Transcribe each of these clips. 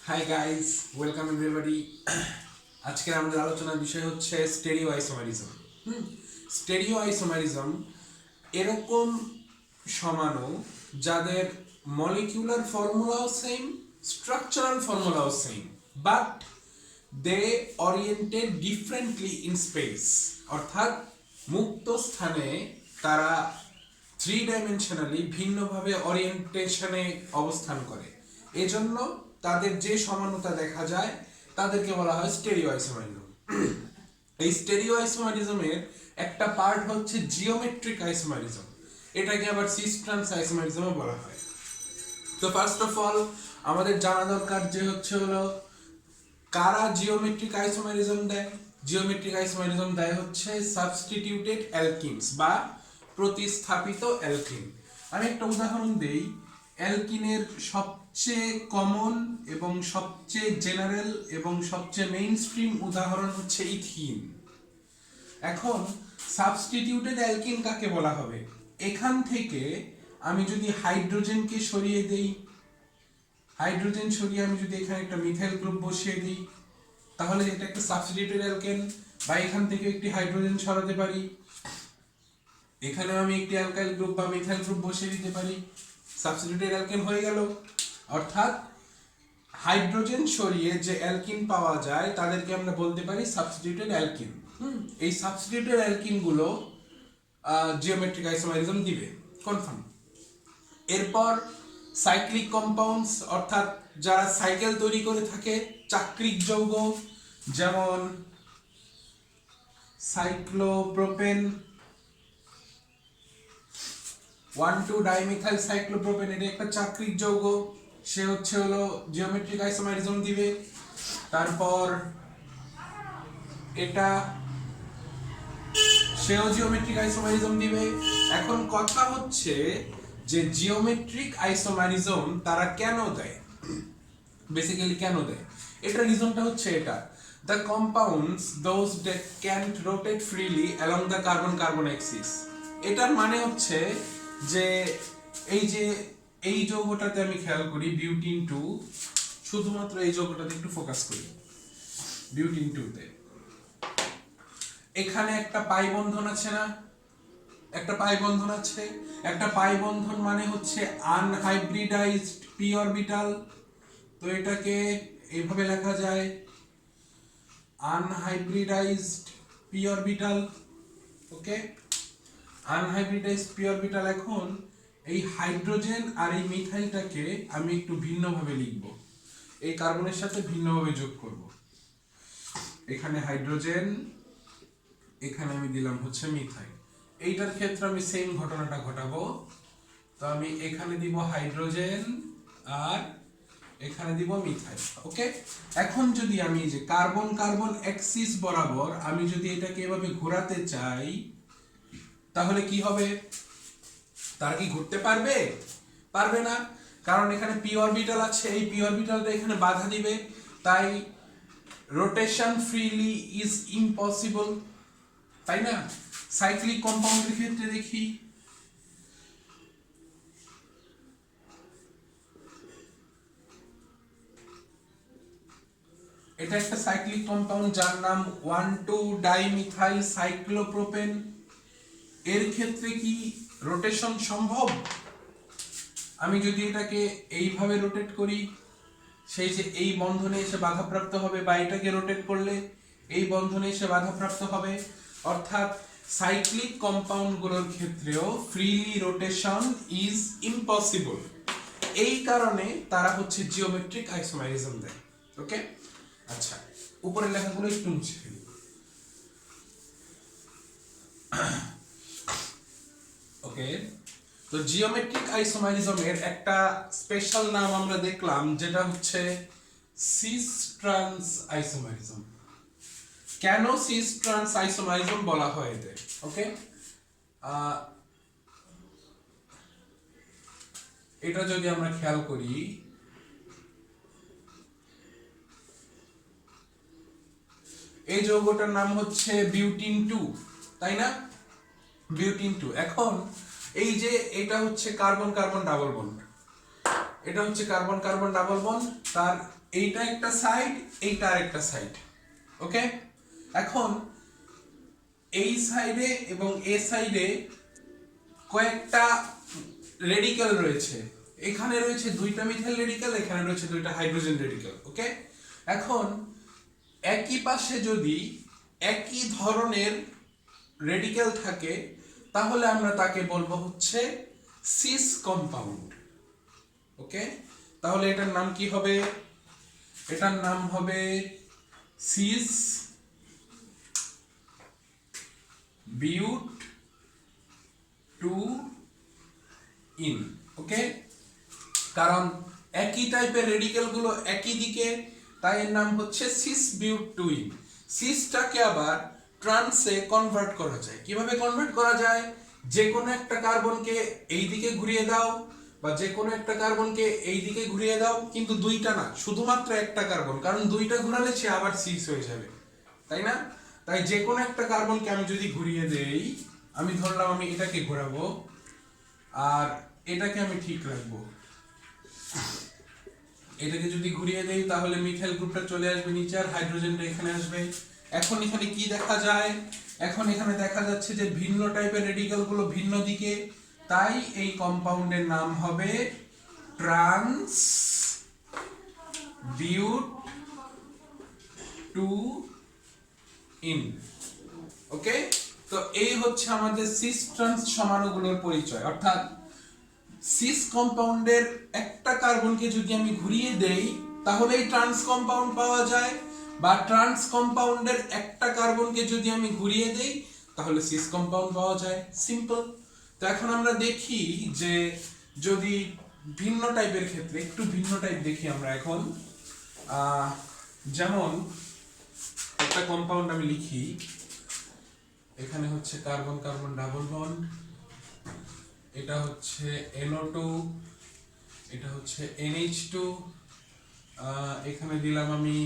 Hi guys, welcome everybody. আজকে আমাদের আলোচনার বিষয় হচ্ছে স্টেরিও আইসোমারিজম। স্টেরিও আইসোমারিজম এরকম সমাণু যাদের মলিকিউলার ফর্মুলাও সেম, স্ট্রাকচারাল ফর্মুলাও same, but they oriented differently in space. অর্থাৎ মুক্ত স্থানে তারা থ্রি ডাইমেনশনালি ভিন্নভাবে ওরিয়েন্টেশনে অবস্থান করে। এজন্য তাদের যে সমানতা দেখা যায় তাদেরকে বলা হয় স্টেরিও আইসোমারিজম। এই স্টেরিও আইসোমারিজমের একটা পার্ট হচ্ছে জিওমেট্রিক আইসোমারিজম, এটাকে আবার সিস ট্রান্স আইসোমারিজমও বলা হয়। তো ফার্স্ট অফ অল আমাদের জানা দরকার যে হলো কারা জিওমেট্রিক আইসোমারিজম দেয়। জিওমেট্রিক আইসোমারিজম দেয় হচ্ছে সাবস্টিটিউটেড অ্যালকিনস বা প্রতিস্থাপিত অ্যালকিন। আমি একটা উদাহরণ দেই। অ্যালকিনের সবচেয়ে কমন এবং সবচেয়ে জেনারেল এবং সবচেয়ে মেইনস্ট্রিম উদাহরণ হচ্ছে ইথিন। এখন সাবস্টিটিউটেড অ্যালকিন কাকে বলা হবে? এখান থেকে আমি যদি হাইড্রোজেনকে সরিয়ে দেই, হাইড্রোজেন সরিয়ে আমি যদি এখানে একটা মিথাইল গ্রুপ বসিয়ে দিই, তাহলে এটা একটা সাবস্টিটিউটেড অ্যালকেন। বা এখান থেকে একটি হাইড্রোজেন সরাতে পারি, এখানে আমি একটি অ্যালকাইল গ্রুপ বা মিথাইল গ্রুপ বসিয়ে দিতে পারি, সাবস্টিটিউটেড অ্যালকেন হয়ে গেল। অর্থাৎ হাইড্রোজেন সরিয়ে যে অ্যালকিন পাওয়া যায় তাদেরকে আমরা বলতে পারি সাবস্টিটিউটেড অ্যালকিন। এই সাবস্টিটিউটেড অ্যালকিন গুলো জিওমেট্রিক আইসোমারিজম দিবে, কনফার্ম। এরপর সাইক্লিক কম্পাউন্ডস, অর্থাৎ যারা সাইকেল তৈরি করে থাকে, চাক্রিক যৌগ, যেমন সাইক্লোপ্রোপেন, 1,2-ডাইমিথাইল সাইক্লোপ্রোপেন, এটা একটা চাক্রিক যৌগ, সে হলো জিওমেট্রিক আইসোমারিজম দিবে। তারপর এটা সেও জিওমেট্রিক আইসোমারিজম দিবে। এখন কথা হচ্ছে যে জিওমেট্রিক আইসোমারিজম তারা কেন দেয়, বেসিক্যালি কেন দেয়? এটা রিজনটা হচ্ছে এটা, the compounds those that can't rotate freely along the carbon carbon axis। এটার মানে হচ্ছে যে এই যৌগটাতে আমি খেয়াল করি বিউটিন 2, শুধুমাত্র এই যৌগটাতে একটু ফোকাস করি। বিউটিন 2 তে এখানে একটা পাই বন্ধন আছে না, একটা পাই বন্ধন আছে। একটা পাই বন্ধন মানে হচ্ছে আনহাইব্রিডাইজড পি অরবিটাল। তো এটাকে এইভাবে লেখা যায় আনহাইব্রিডাইজড পি অরবিটাল। ওকে, আনহাইব্রিডাইজড পি অরবিটাল। এখন এই হাইড্রোজেন আর এই মিথাইলটাকে আমি একটু ভিন্নভাবে লিখব, এই কার্বনের সাথে ভিন্নভাবে যোগ করব। এখানে হাইড্রোজেন, এখানে আমি দিলাম হচ্ছে মিথাইল। এইটার ক্ষেত্রে আমি সেম ঘটনাটা ঘটাবো। তো আমি এখানে দিব হাইড্রোজেন আর এখানে দিব মিথাইল। ওকে, এখন যদি আমি যে কার্বন কার্বন অ্যাক্সিস বরাবর আমি যদি এটাকে এভাবে ঘোরাতে চাই, তাহলে কি হবে? তারা কি ঘুরতে পারবে? পারবে না, কারণ এখানে পি অরবিটাল আছে, এই পি অরবিটালটা এখানে বাধা দিবে, তাই রোটেশন ফ্রিলি ইজ ইম্পসিবল, তাই না? সাইক্লিক কম্পাউন্ডের ক্ষেত্রে দেখি, এটা একটা সাইক্লিক কম্পাউন্ড যার নাম 1,2-ডাইমিথাইল সাইক্লোপ্রোপেন। এর ক্ষেত্রে কি রোটেশন সম্ভব? আমি যদি এটাকে এইভাবে রোটেট করি, সেই যে এই বন্ধনে এসে বাধাপ্রাপ্ত হবে, বা এটাকে রোটেট করলে এই বন্ধনে এসে বাধাপ্রাপ্ত হবে। অর্থাৎ সাইক্লিক কম্পাউন্ডগুলোর ক্ষেত্রেও ফ্রিলি রোটেশন ইজ ইম্পসিবল। এই কারণে তারা হচ্ছে জিওমেট্রিক আইসোমারিজম দেয়। ওকে, আচ্ছা, উপরের লেখাগুলো একটু মুছে ফেলি। ওকে, তো জিওমেট্রিক আইসোমারিজমের একটা স্পেশাল নাম আমরা দেখলাম, যেটা হচ্ছে সিস ট্রান্স আইসোমারিজম। কেন সিস ট্রান্স আইসোমারিজম বলা হয় এদের? ওকে, এটা যদি আমরা খেয়াল করি, এই যৌগটার নাম হচ্ছে বিউটিন 2, তাই না? বিউটিন 2। এখন এই যে এটা হচ্ছে কার্বন কার্বন ডাবল বন্ড, এটা হচ্ছে কার্বন কার্বন ডাবল বন্ড, তার এইটা একটা সাইড, এইটা আরেকটা সাইড। ওকে, এখন এই সাইডে এবং এ সাইডে কয়েকটা রেডিক্যাল রয়েছে। এখানে রয়েছে দুইটা মিথাইল রেডিক্যাল, এখানে রয়েছে দুইটা হাইড্রোজেন রেডিক্যাল। ওকে, এখন একই পাশে যদি একই ধরনের রেডিক্যাল থাকে তাহলে আমরা তাকে বলবো হচ্ছে সিস কম্পাউন্ড। ওকে, তাহলে এটার নাম কি হবে? এটার নাম হবে সিস বিউট টু ইন। ওকে, কারণ একই টাইপের রেডিক্যাল গুলো একই দিকে, তাই এর নাম হচ্ছে সিস বিউট টু ইন। সিসটাকে আবার ট্রান্সে কনভার্ট করা যায়। কিভাবে কনভার্ট করা যায়? যে কোনো একটা কার্বনকে এই দিকে ঘুরিয়ে দাও বা যে কোনো একটা কার্বনকে এই দিকে ঘুরিয়ে দাও, কিন্তু দুইটা না, শুধুমাত্র একটা কার্বন, কারণ দুইটা ঘোরালে সে আবার সিস হয়ে যাবে, তাই না? তাই যে কোনো একটা কার্বনকে আমি যদি ঘুরিয়ে দেই, আমি ধরলাম আমি এটাকে ঘোরাবো আর এটাকে আমি ঠিক রাখবো, এটাকে যদি ঘুরিয়ে দেই তাহলে মিথাইল গ্রুপটা চলে আসবে নিচে আর হাইড্রোজেনটা এখানে আসবে। এখন এখানে কি দেখা যায়? এখন এখানে দেখা যাচ্ছে যে ভিন্ন টাইপের রেডিক্যাল গুলো ভিন্ন দিকে, তাই এই কম্পাউন্ডের নাম হবে ট্রান্স বিউট টু ইন। ওকে, তো এই হচ্ছে আমাদের সিস ট্রান্স সমাণুগুলোর পরিচয়। অর্থাৎ সিস কম্পাউন্ডের একটা কার্বনকে যদি আমি ঘুরিয়ে দেই তাহলেই ট্রান্স কম্পাউন্ড পাওয়া যায়, বা ট্রান্স কম্পাউন্ডের একটা কার্বনকে যদি আমি ঘুরিয়ে দেই তাহলে সিস কম্পাউন্ড পাওয়া যায়। সিম্পল। তো এখন আমরা দেখি যে যদি ভিন্ন টাইপের ক্ষেত্রে, একটু ভিন্ন টাইপ দেখি আমরা এখন। যেমন একটা কম্পাউন্ড আমি লিখি, এখানে হচ্ছে কার্বন কার্বন ডাবল বন্ড, এটা হচ্ছে NO2, এটা হচ্ছে NH2, এখানে দিলাম আমি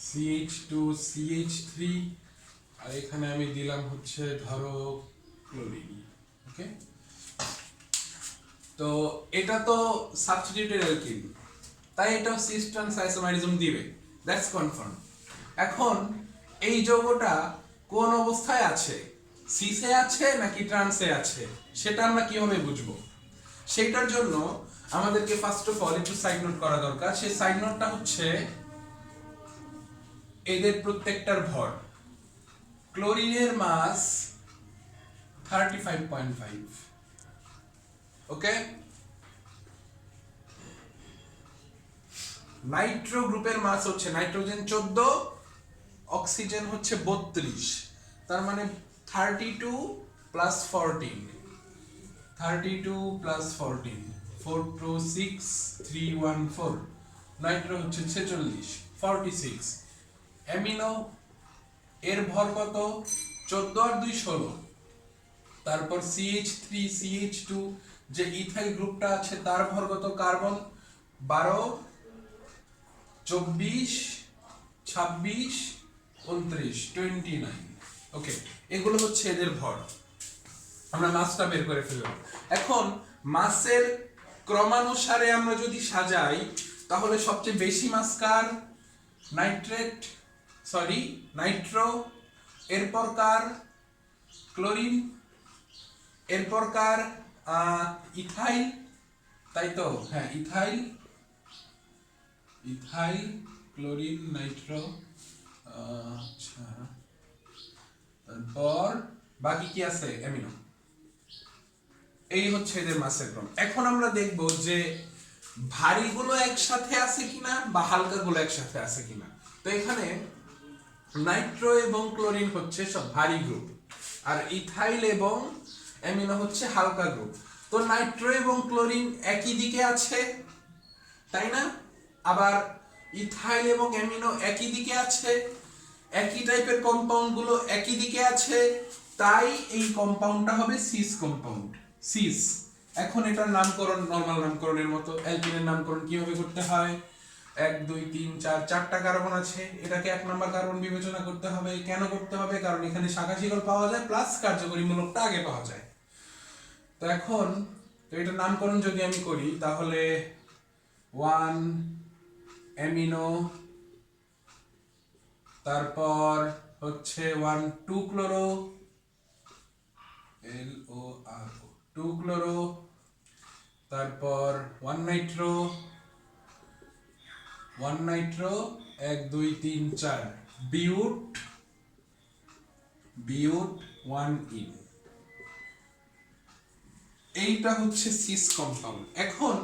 CH2 CH3, আর এখানে আমি দিলাম হচ্ছে ধরো ক্লোরিন। ওকে, তো এটা তো সাবস্টিটিউটেড অ্যালকিন, তাই এটা সিস ট্রান্স আইসোমারিজম দিবে, দ্যাটস কনফার্ম। এখন এই যৌগটা কোন অবস্থায় আছে, সিসে আছে নাকি ট্রান্সে আছে, সেটা আমরা কিভাবে বুঝবো? সেটার জন্য আমাদেরকে ফার্স্ট অফ অল একটু সাইড নোট করা দরকার। সেই সাইড নোটটা হচ্ছে এদের প্রত্যেকটার ভর। ক্লোরিনের মাস 35.5। ওকে, নাইট্রো গ্রুপের মাস হচ্ছে নাইট্রোজেন 14, অক্সিজেন হচ্ছে 32, তার মানে 32 প্লাস 14, 32 প্লাস 14, 4 2 6 3 1 4, নাইট্রো হচ্ছে 46, 46। অ্যামিনো এর ভর কত? 14 আর 2 16। তারপর CH3 CH2 যে ইথাইল গ্রুপটা আছে তার ভর কত? কার্বন 12 24 26 29 29। ওকে, এগুলো হচ্ছে এদের ভর। আমরা মাসটা বের করে ফেললাম। এখন মাসের ক্রমানুসারে আমরা যদি সাজাই তাহলে সবচেয়ে বেশি মাস কার? নাইট্রো, এরপর কার? ক্লোরিন, এরপর কার? ইথাইল, তাই তো? হ্যাঁ, ইথাইল ক্লোরিন নাইট্রো। আচ্ছা, তারপর বাকি কি আছে? অ্যামিনো। এই হচ্ছে এদের মাসের ক্রম। এখন আমরা দেখব যে ভারীগুলো একসাথে আছে কিনা বা হালকাগুলো একসাথে আছে কিনা। তো এখানে নাইট্রো এবং ক্লোরিন হচ্ছে সব ভারী গ্রুপ, আর ইথাইল এবং অ্যামিনো হচ্ছে হালকা গ্রুপ। তো নাইট্রো এবং ক্লোরিন একই দিকে আছে, তাই না? আবার ইথাইল এবং অ্যামিনো একই দিকে আছে, একই টাইপের কম্পাউন্ড গুলো একই দিকে আছে, তাই এই কম্পাউন্ডটা হবে সিস কম্পাউন্ড। সিস। এখন এটার নামকরণ নরমাল নামকরণের মতো। অ্যালকিনের নামকরণ কিভাবে করতে হয়? 1 2 3 4 চারটা কার্বন আছে, এটাকে 1 নম্বর কার্বন বিবেচনা করতে হবে। কেন করতে হবে? কারণ এখানে শাখা শিকল পাওয়া যায় প্লাস কার্যকরী মূলকটা আগে পাওয়া যায়। তো এখন তো এটার নামকরণ যদি আমি করি তাহলে 1 অ্যামিনো, তারপর হচ্ছে 1,2 ক্লোরো, LORO 2 ক্লোরো, তারপর 1 নাইট্রো, 1 নাইট্রো 1 2 3 4 বিউট, বিউট 1 ইন। এইটা হচ্ছে সিস কম্পাউন্ড। এখন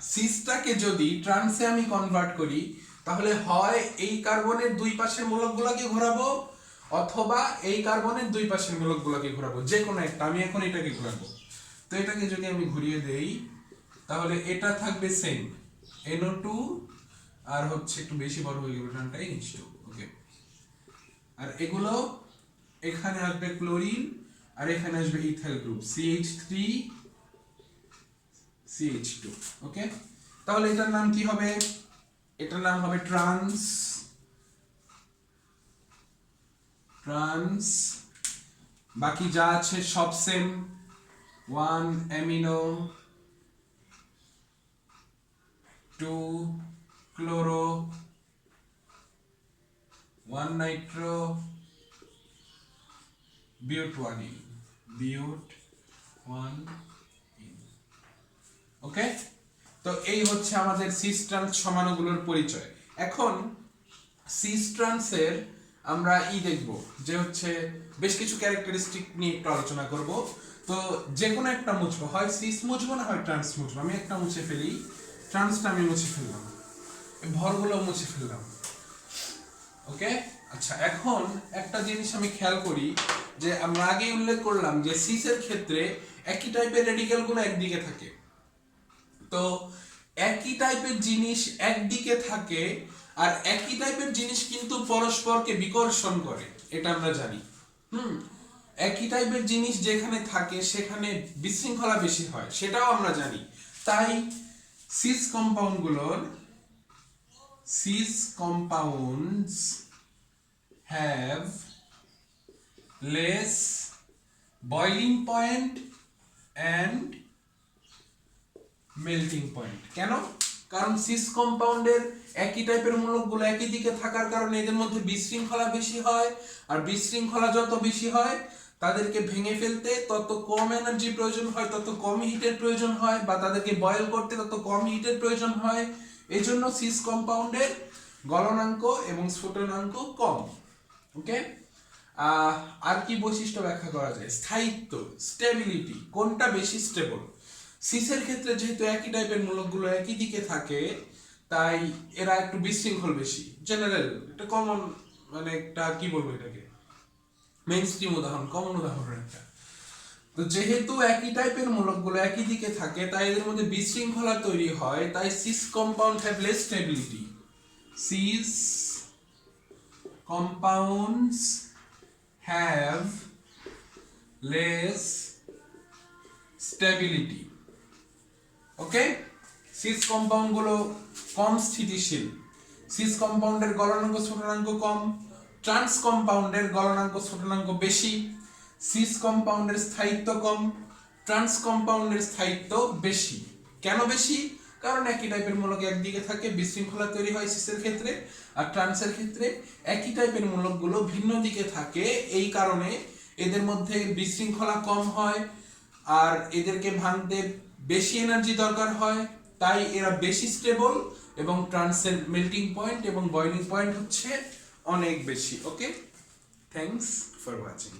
সিসটাকে যদি ট্রান্সে আমি কনভার্ট করি, তাহলে হয় এই কার্বনের দুই পাশের মূলকগুলোকে ঘোরাবো, অথবা এই কার্বনের দুই পাশের মূলকগুলোকে ঘোরাবো, যে কোনো একটা। আমি এখন এটাকে ঘোরাবো। তো এটাকে যদি আমি ঘুরিয়ে দেই, তাহলে এটা থাকবে সেম, NO2, আর হচ্ছে একটু বেশি বড় হয়ে গেল টানটাই নিশ্চয়, ওকে। আর এগুলো এখানে আসবে ক্লোরিন, আর এখানে আসবে ইথাইল গ্রুপ CH3 CH2, ওকে। তাহলে এটার নাম কি হবে? এটার নাম হবে ট্রান্স, ট্রান্স। বাকি যা আছে সব same, 1 amino, 2 chloro, 1 nitro, bute 1 ene, bute 1 ene, okay. তো এই হচ্ছে আমাদের সিস ট্রান্স সমাণুগুলোর পরিচয়। এখন সিস ট্রান্সের আমরা দেখব যে হচ্ছে বেশ কিছু ক্যারেক্টারিস্টিক নিয়ে একটু আলোচনা করব। তো যে কোনো একটা মুছবো, হয় সিস মুছবো না হয় ট্রান্স মুছবো। আমি একটা মুছে ফেলি, ট্রান্সটা আমি মুছে ফেললাম, ভরগুলো মুছে ফেললাম, ওকে। আচ্ছা, এখন একটা জিনিস আমি খেয়াল করি যে আমরা আগেই উল্লেখ করলাম যে সিসের ক্ষেত্রে একই টাইপের রেডিক্যালগুলো একদিকে থাকে। তো একই টাইপের জিনিস একদিকে থাকে, আর একই টাইপের জিনিস কিন্তু পরস্পরকে বিকর্ষণ করে, এটা আমরা জানি। একই টাইপের জিনিস যেখানে থাকে সেখানে বিশৃঙ্খলা বেশি হয়, সেটাও আমরা জানি। তাই সিস কম্পাউন্ডগুলোর, cis compounds have less boiling point and melting point. কেন? কারণ সিস কম্পাউন্ডের একই টাইপের মূলকগুলো একই দিকে থাকার কারণে এদের মধ্যে বিশৃঙ্খলা বেশি হয়, আর বিশৃঙ্খলা যত বেশি হয় তাদেরকে ভেঙে ফেলতে তত কম এনার্জি প্রয়োজন হয়, তত কম হিটের প্রয়োজন হয়, বা তাদেরকে বয়েল করতে তত কম হিটের প্রয়োজন হয়। এজন্য সিস কম্পাউন্ডের গলনাঙ্ক এবং স্ফুটনাঙ্ক কম, ওকে। আর কি বৈশিষ্ট্য ব্যাখ্যা করা যায়? স্থায়িত্ব, স্টেবিলিটি, কোনটা বেশি স্টেবল? সিসের ক্ষেত্রে যেহেতু একই টাইপের মূলকগুলো একই দিকে থাকে, তাই এরা একটু বিশৃঙ্খল বেশি। জেনারেল এটা কমন, মানে একটা কি বলবো এটাকে, মেইনস্ট্রিম উদাহরণ, কমন উদাহরণ একটা। তো যেহেতু একই টাইপের মূলকগুলো একই দিকে থাকে, তাই এদের মধ্যে বিশৃঙ্খলা তৈরি হয়। তাই cis compound have less stability. Cis compounds have less stability, okay. Cis compound গুলো কম স্থিতিশীল। সিস কম্পাউন্ডের গলনাঙ্ক স্ফুটনাঙ্ক কম, ট্রান্স কম্পাউন্ডের গলনাঙ্ক স্ফুটনাঙ্ক বেশি। সিস কম্পাউন্ডের স্থায়িত্ব কম, ট্রান্স কম্পাউন্ডের স্থায়িত্ব বেশি। কেন বেশি? কারণ একই টাইপের মূলক একদিকে থাকে, বিশৃঙ্খলা তৈরি হয় সিসের ক্ষেত্রে, আর ট্রান্সের ক্ষেত্রে একই টাইপের মূলকগুলো ভিন্ন দিকে থাকে। এই কারণে এদের মধ্যে বিশৃঙ্খলা কম হয়, আর এদেরকে ভাঙতে বেশি এনার্জি দরকার হয়। তাই এরা বেশি স্টেবল, এবং ট্রান্সের মেল্টিং পয়েন্ট এবং বয়লিং পয়েন্ট হচ্ছে অনেক বেশি, ওকে। Thanks for watching.